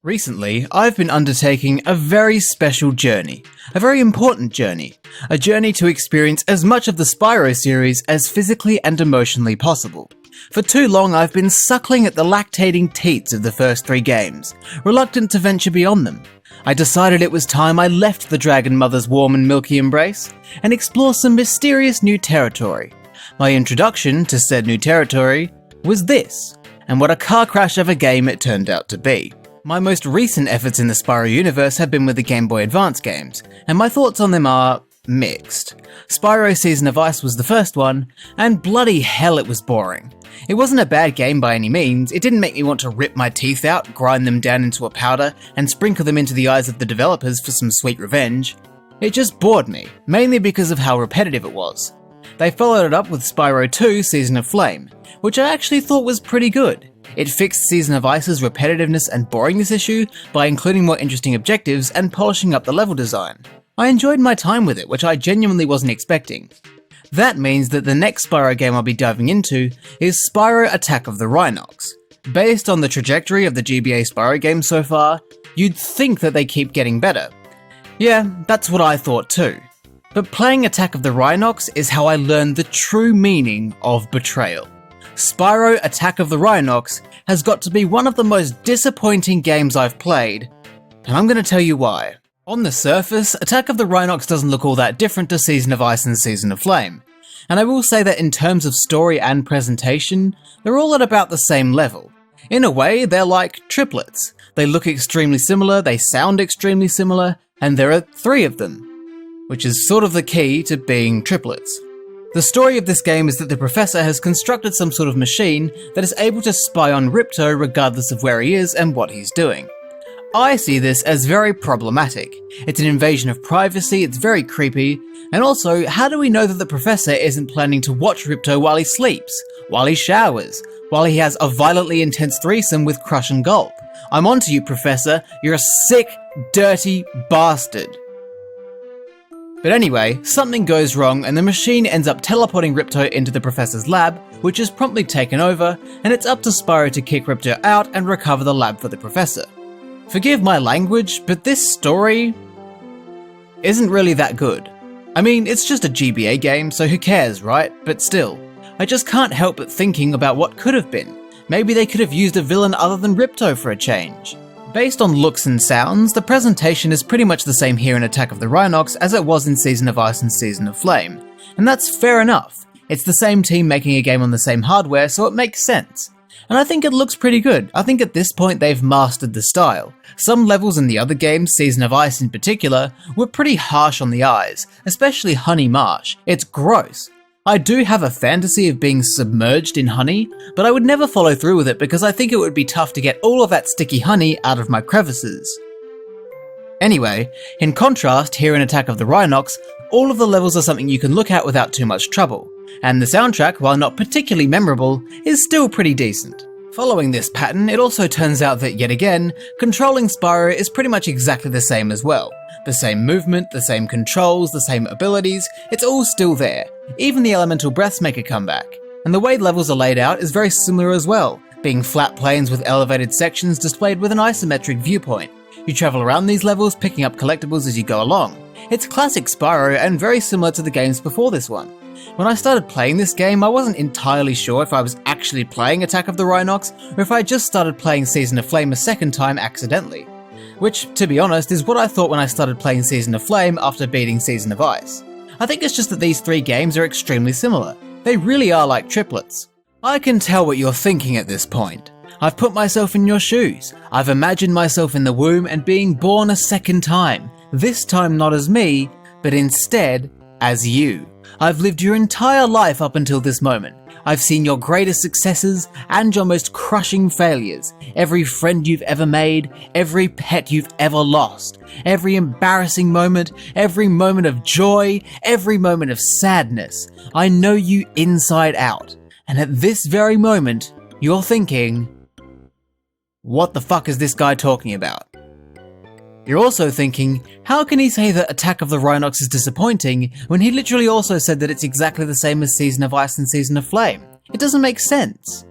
Recently, I've been undertaking a very special journey, a very important journey, a journey to experience as much of the Spyro series as physically and emotionally possible. For too long I've been suckling at the lactating teats of the first three games, reluctant to venture beyond them. I decided it was time I left the Dragon Mother's warm and milky embrace and explore some mysterious new territory. My introduction to said new territory was this, and what a car crash of a game it turned out to be. My most recent efforts in the Spyro universe have been with the Game Boy Advance games, and my thoughts on them are mixed. Spyro Season of Ice was the first one, and bloody hell it was boring. It wasn't a bad game by any means, it didn't make me want to rip my teeth out, grind them down into a powder, and sprinkle them into the eyes of the developers for some sweet revenge. It just bored me, mainly because of how repetitive it was. They followed it up with Spyro 2 Season of Flame, which I actually thought was pretty good. It fixed Season of Ice's repetitiveness and boringness issue by including more interesting objectives and polishing up the level design. I enjoyed my time with it, which I genuinely wasn't expecting. That means that the next Spyro game I'll be diving into is Spyro Attack of the Rhynocs. Based on the trajectory of the GBA Spyro games so far, you'd think that they keep getting better. Yeah, that's what I thought too. But playing Attack of the Rhynocs is how I learned the true meaning of betrayal. Spyro Attack of the Rhynocs has got to be one of the most disappointing games I've played, and I'm going to tell you why. On the surface, Attack of the Rhynocs doesn't look all that different to Season of Ice and Season of Flame, and I will say that in terms of story and presentation, they're all at about the same level. In a way, they're like triplets. They look extremely similar, they sound extremely similar, and there are three of them, which is sort of the key to being triplets. The story of this game is that the Professor has constructed some sort of machine that is able to spy on Ripto regardless of where he is and what he's doing. I see this as very problematic. It's an invasion of privacy, it's very creepy, and also, how do we know that the Professor isn't planning to watch Ripto while he sleeps, while he showers, while he has a violently intense threesome with Crush and Gulp? I'm onto you, Professor, you're a sick, dirty bastard. But anyway, something goes wrong and the machine ends up teleporting Ripto into the Professor's lab, which is promptly taken over, and it's up to Spyro to kick Ripto out and recover the lab for the Professor. Forgive my language, but this story isn't really that good. I mean, it's just a GBA game, so who cares, right? But still, I just can't help but thinking about what could have been. Maybe they could have used a villain other than Ripto for a change. Based on looks and sounds, the presentation is pretty much the same here in Attack of the Rhynocs as it was in Season of Ice and Season of Flame. And that's fair enough. It's the same team making a game on the same hardware, so it makes sense. And I think it looks pretty good. I think at this point they've mastered the style. Some levels in the other games, Season of Ice in particular, were pretty harsh on the eyes, especially Honey Marsh. It's gross. I do have a fantasy of being submerged in honey, but I would never follow through with it because I think it would be tough to get all of that sticky honey out of my crevices. Anyway, in contrast, here in Attack of the Rhynocs, all of the levels are something you can look at without too much trouble, and the soundtrack, while not particularly memorable, is still pretty decent. Following this pattern, it also turns out that, yet again, controlling Spyro is pretty much exactly the same as well. The same movement, the same controls, the same abilities, it's all still there. Even the elemental breaths make a comeback. And the way levels are laid out is very similar as well, being flat plains with elevated sections displayed with an isometric viewpoint. You travel around these levels, picking up collectibles as you go along. It's classic Spyro and very similar to the games before this one. When I started playing this game, I wasn't entirely sure if I was actually playing Attack of the Rhynocs, or if I just started playing Season of Flame a second time accidentally. Which, to be honest, is what I thought when I started playing Season of Flame after beating Season of Ice. I think it's just that these three games are extremely similar. They really are like triplets. I can tell what you're thinking at this point. I've put myself in your shoes. I've imagined myself in the womb and being born a second time. This time not as me, but instead as you. I've lived your entire life up until this moment. I've seen your greatest successes and your most crushing failures, every friend you've ever made, every pet you've ever lost, every embarrassing moment, every moment of joy, every moment of sadness. I know you inside out, and at this very moment, you're thinking, what the fuck is this guy talking about? You're also thinking, how can he say that Attack of the Rhynocs is disappointing when he literally also said that it's exactly the same as Season of Ice and Season of Flame? It doesn't make sense.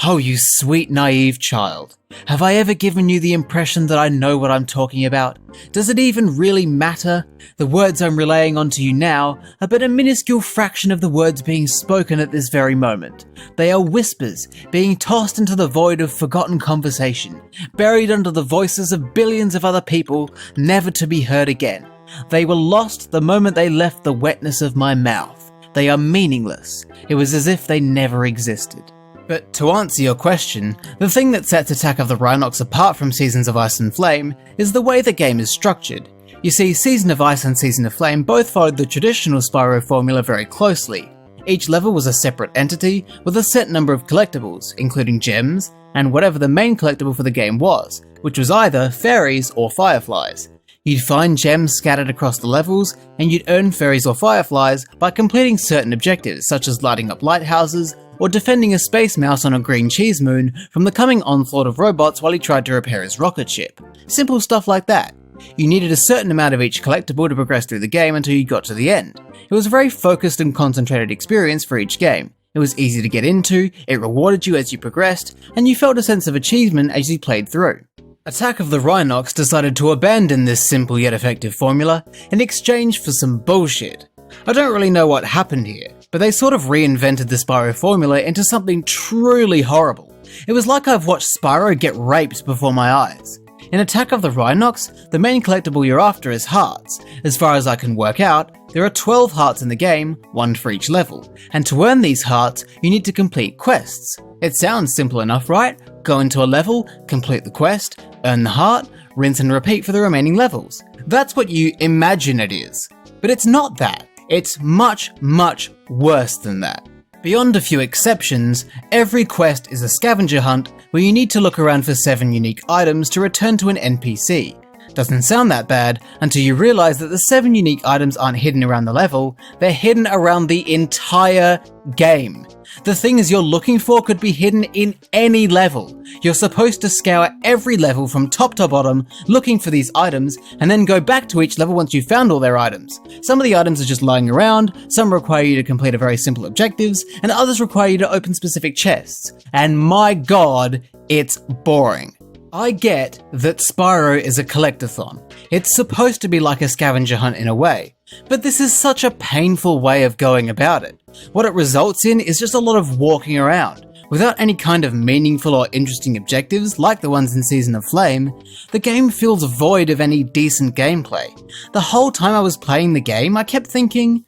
Oh, you sweet naive child. Have I ever given you the impression that I know what I'm talking about? Does it even really matter? The words I'm relaying onto you now are but a minuscule fraction of the words being spoken at this very moment. They are whispers, being tossed into the void of forgotten conversation, buried under the voices of billions of other people, never to be heard again. They were lost the moment they left the wetness of my mouth. They are meaningless. It was as if they never existed. But to answer your question, the thing that sets Attack of the Rhynocs apart from Seasons of Ice and Flame is the way the game is structured. You see, Season of Ice and Season of Flame both followed the traditional Spyro formula very closely. Each level was a separate entity with a set number of collectibles, including gems, and whatever the main collectible for the game was, which was either fairies or fireflies. You'd find gems scattered across the levels, and you'd earn fairies or fireflies by completing certain objectives, such as lighting up lighthouses, or defending a space mouse on a green cheese moon from the coming onslaught of robots while he tried to repair his rocket ship. Simple stuff like that. You needed a certain amount of each collectible to progress through the game until you got to the end. It was a very focused and concentrated experience for each game. It was easy to get into, it rewarded you as you progressed, and you felt a sense of achievement as you played through. Attack of the Rhynocs decided to abandon this simple yet effective formula in exchange for some bullshit. I don't really know what happened here, but they sort of reinvented the Spyro formula into something truly horrible. It was like I've watched Spyro get raped before my eyes. In Attack of the Rhynocs, the main collectible you're after is hearts. As far as I can work out, there are 12 hearts in the game, one for each level, and to earn these hearts, you need to complete quests. It sounds simple enough, right? Go into a level, complete the quest, earn the heart, rinse and repeat for the remaining levels. That's what you imagine it is. But it's not that. It's much, much worse than that. Beyond a few exceptions, every quest is a scavenger hunt where you need to look around for 7 unique items to return to an NPC. Doesn't sound that bad until you realize that the 7 unique items aren't hidden around the level, they're hidden around the entire game. The things you're looking for could be hidden in any level. You're supposed to scour every level from top to bottom looking for these items and then go back to each level once you've found all their items. Some of the items are just lying around, some require you to complete a very simple objectives, and others require you to open specific chests. And my god, it's boring. I get that Spyro is a collectathon. It's supposed to be like a scavenger hunt in a way, but this is such a painful way of going about it. What it results in is just a lot of walking around. Without any kind of meaningful or interesting objectives like the ones in Season of Flame, the game feels void of any decent gameplay. The whole time I was playing the game, I kept thinking,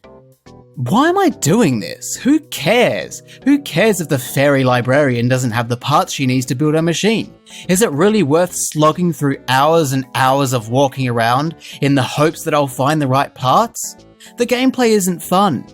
why am I doing this? Who cares? Who cares if the fairy librarian doesn't have the parts she needs to build her machine? Is it really worth slogging through hours and hours of walking around in the hopes that I'll find the right parts? The gameplay isn't fun.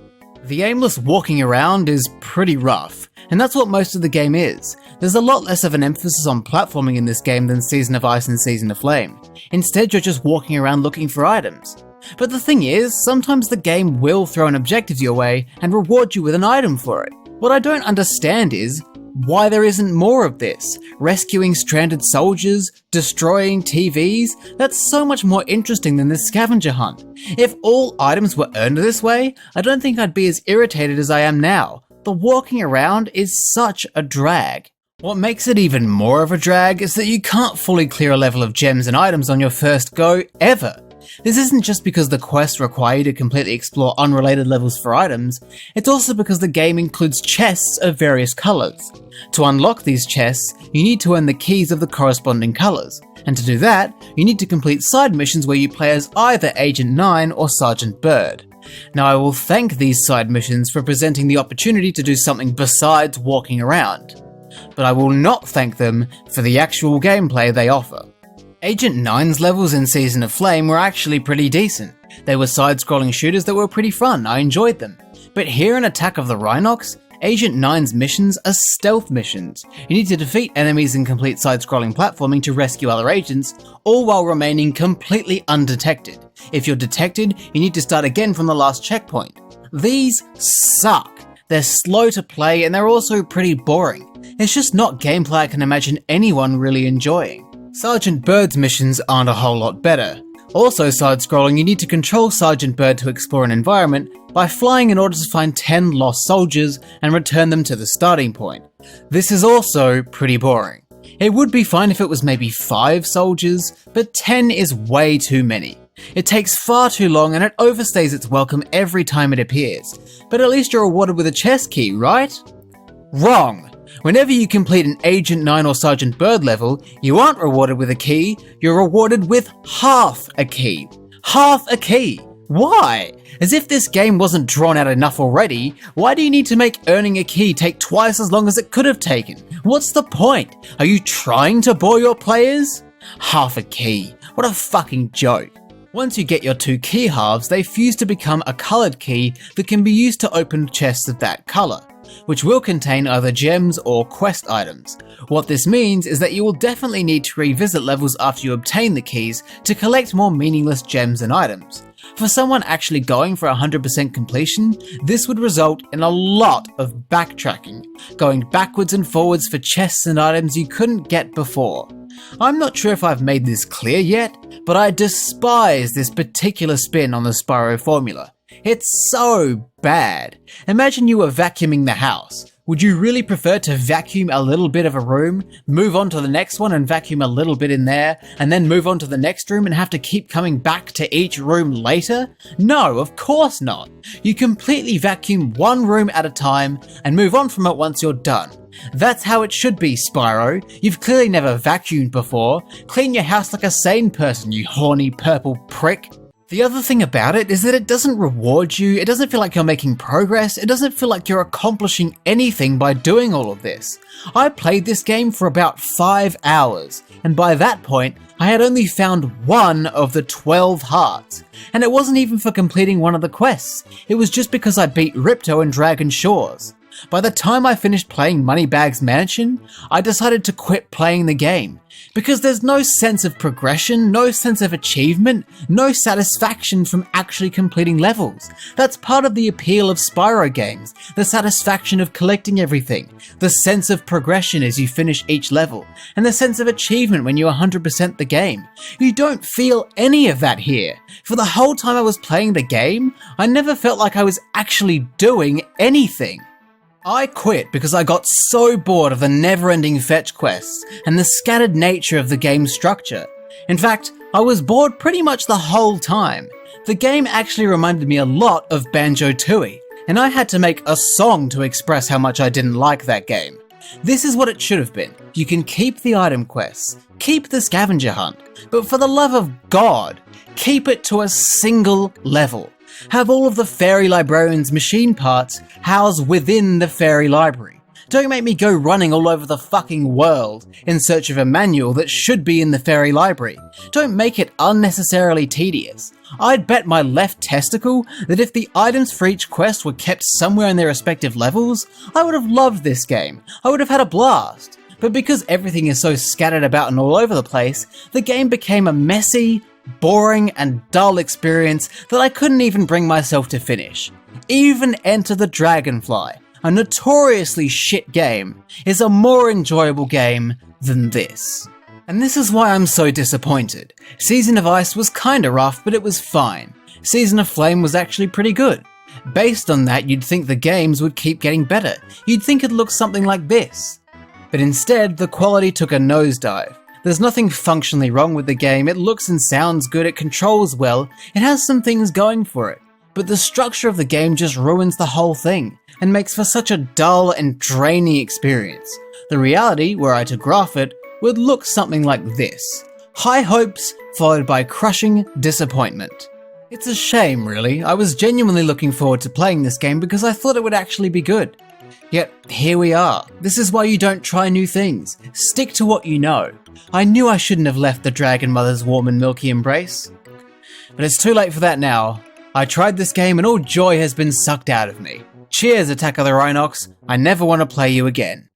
The aimless walking around is pretty rough, and that's what most of the game is. There's a lot less of an emphasis on platforming in this game than Season of Ice and Season of Flame. Instead, you're just walking around looking for items. But the thing is, sometimes the game will throw an objective your way and reward you with an item for it. What I don't understand is why there isn't more of this. Rescuing stranded soldiers, destroying TVs, that's so much more interesting than this scavenger hunt. If all items were earned this way, I don't think I'd be as irritated as I am now. The walking around is such a drag. What makes it even more of a drag is that you can't fully clear a level of gems and items on your first go, ever. This isn't just because the quests require you to completely explore unrelated levels for items, it's also because the game includes chests of various colours. To unlock these chests, you need to earn the keys of the corresponding colours, and to do that, you need to complete side missions where you play as either Agent 9 or Sergeant Bird. Now I will thank these side missions for presenting the opportunity to do something besides walking around, but I will not thank them for the actual gameplay they offer. Agent 9's levels in Season of Flame were actually pretty decent. They were side-scrolling shooters that were pretty fun, I enjoyed them. But here in Attack of the Rhynocs, Agent 9's missions are stealth missions. You need to defeat enemies and complete side-scrolling platforming to rescue other agents, all while remaining completely undetected. If you're detected, you need to start again from the last checkpoint. These suck. They're slow to play and they're also pretty boring. It's just not gameplay I can imagine anyone really enjoying. Sergeant Bird's missions aren't a whole lot better. Also side-scrolling, you need to control Sergeant Bird to explore an environment by flying in order to find 10 lost soldiers and return them to the starting point. This is also pretty boring. It would be fine if it was maybe 5 soldiers, but 10 is way too many. It takes far too long and it overstays its welcome every time it appears. But at least you're rewarded with a chest key, right? Wrong! Whenever you complete an Agent 9 or Sergeant Bird level, you aren't rewarded with a key, you're rewarded with half a key. Half a key! Why? As if this game wasn't drawn out enough already, why do you need to make earning a key take twice as long as it could have taken? What's the point? Are you trying to bore your players? Half a key. What a fucking joke. Once you get your 2 key halves, they fuse to become a coloured key that can be used to open chests of that colour, which will contain either gems or quest items. What this means is that you will definitely need to revisit levels after you obtain the keys to collect more meaningless gems and items. For someone actually going for 100% completion, this would result in a lot of backtracking, going backwards and forwards for chests and items you couldn't get before. I'm not sure if I've made this clear yet, but I despise this particular spin on the Spyro formula. It's so bad. Imagine you were vacuuming the house. Would you really prefer to vacuum a little bit of a room, move on to the next one and vacuum a little bit in there, and then move on to the next room and have to keep coming back to each room later? No, of course not. You completely vacuum one room at a time and move on from it once you're done. That's how it should be, Spyro. You've clearly never vacuumed before. Clean your house like a sane person, you horny purple prick. The other thing about it is that it doesn't reward you, it doesn't feel like you're making progress, it doesn't feel like you're accomplishing anything by doing all of this. I played this game for about 5 hours, and by that point, I had only found one of the 12 hearts. And it wasn't even for completing one of the quests, it was just because I beat Ripto and Dragon Shores. By the time I finished playing Moneybags Mansion, I decided to quit playing the game, because there's no sense of progression, no sense of achievement, no satisfaction from actually completing levels. That's part of the appeal of Spyro games, the satisfaction of collecting everything, the sense of progression as you finish each level, and the sense of achievement when you 100% the game. You don't feel any of that here. For the whole time I was playing the game, I never felt like I was actually doing anything. I quit because I got so bored of the never-ending fetch quests and the scattered nature of the game's structure. In fact, I was bored pretty much the whole time. The game actually reminded me a lot of Banjo-Tooie, and I had to make a song to express how much I didn't like that game. This is what it should have been. You can keep the item quests, keep the scavenger hunt, but for the love of God, keep it to a single level. Have all of the Fairy Librarian's machine parts housed within the Fairy Library. Don't make me go running all over the fucking world in search of a manual that should be in the Fairy Library. Don't make it unnecessarily tedious. I'd bet my left testicle that if the items for each quest were kept somewhere in their respective levels, I would have loved this game. I would have had a blast. But because everything is so scattered about and all over the place, the game became a messy, boring and dull experience that I couldn't even bring myself to finish. Even Enter the Dragonfly, a notoriously shit game, is a more enjoyable game than this. And this is why I'm so disappointed. Season of Ice was kinda rough, but it was fine. Season of Flame was actually pretty good. Based on that, you'd think the games would keep getting better. You'd think it'd look something like this. But instead, the quality took a nosedive. There's nothing functionally wrong with the game, it looks and sounds good, it controls well, it has some things going for it. But the structure of the game just ruins the whole thing, and makes for such a dull and draining experience. The reality, were I to graph it, would look something like this. High hopes, followed by crushing disappointment. It's a shame, really. I was genuinely looking forward to playing this game because I thought it would actually be good. Yet, here we are. This is why you don't try new things. Stick to what you know. I knew I shouldn't have left the Dragon Mother's warm and milky embrace. But it's too late for that now. I tried this game and all joy has been sucked out of me. Cheers, Attack of the Rhynocs. I never want to play you again.